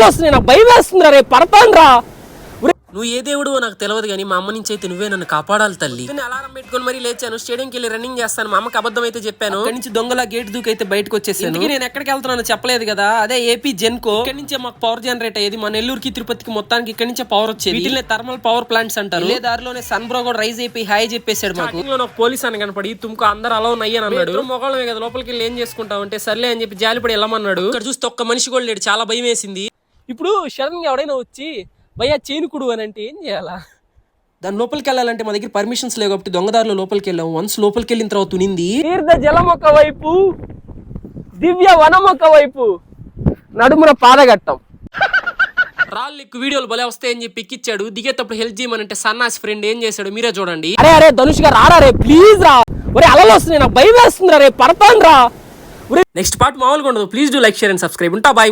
అలలు వస్తున్నాయి, నాకు భయం వేస్తుందిరా, రేపు పడతాను రా. నువ్వు ఏ దేవుడు నాకు తెలియదు కానీ మా అమ్మ నుంచి అయితే నువ్వే నన్ను కాపాడాలి తల్లి. అలారం పెట్టుకుని మరీ లేచాను, స్టేడియంకి వెళ్ళి రన్నింగ్ చేస్తాను. మా అమ్మకి అబద్ధం అయితే చెప్పాను. అక్కడి నుంచి దొంగల గేట్ దూకి అయితే బయటకు వచ్చేసాను. నేను ఎక్కడికి వెళ్తున్నాను చెప్పలేదు కదా, అదే ఏపీ జెన్కో. ఇక్కడ నుంచే మాకు పవర్ జనరేట్ అయ్యేది. మా నెల్లూరుకి తిరుపతికి మొత్తానికి ఇక్కడ నుంచే పవర్ వచ్చేది. వీటిని థర్మల్ పవర్ ప్లాంట్స్ అంటారు. ఏ దారిలోనే సన్ బ్రో కూడా రైజ్ అయిపోయి హాయ్ చెప్పేశాడు మాకు. నాకు పోలీస్ అని కనపడి తుమ్కు అందరు అలా ఉన్నాయని అన్నాడు. మొగలమే కదా లోపలికి వెళ్ళి ఏం చేసుకుంటావు అంటే సర్లే అని చెప్పి జాలిపడి వెళ్ళమన్నాడు. ఇక్కడ చూస్తే ఒక్క మనిషి కూడా లేడు, చాలా భయం వేసింది. ఇప్పుడు సడన్ గా ఎవడైనా వచ్చి భయ్యా చేనుకుడు అని అంటే ఏం చేయాలా? దాని లోపలికి వెళ్ళాలంటే మా దగ్గర పర్మిషన్స్ లేవు కాబట్టి దొంగదారులు లోపలికి వెళ్ళాము. వన్స్ లోపలికి వెళ్ళిన తర్వాత తునింది. తీర్థ జలం ఒక వైపు, దివ్య వనం ఒక వైపు, నడుమున పాదగట్టం. రాళ్ళు ఎక్కువ వీడియోలు భలే వస్తాయని చెప్పి ఎక్కిచ్చాడు. దిగేటప్పుడు హెల్ప్ చేయమనంటే సన్నాసి ఫ్రెండ్ ఏం చేశాడు మీరే చూడండి. అరే అరే ధనుష్ గారు రారా రే, ప్లీజ్ రా, ఒరే అలలు వస్తున్నాయి, నాకు భయం వేస్తుందిరా, రేపు పడతాను రా. నెక్స్ట్ పార్ట్ మామూలుగా ఉండదు. Please do like, share and subscribe. ఉంటా బాయ్.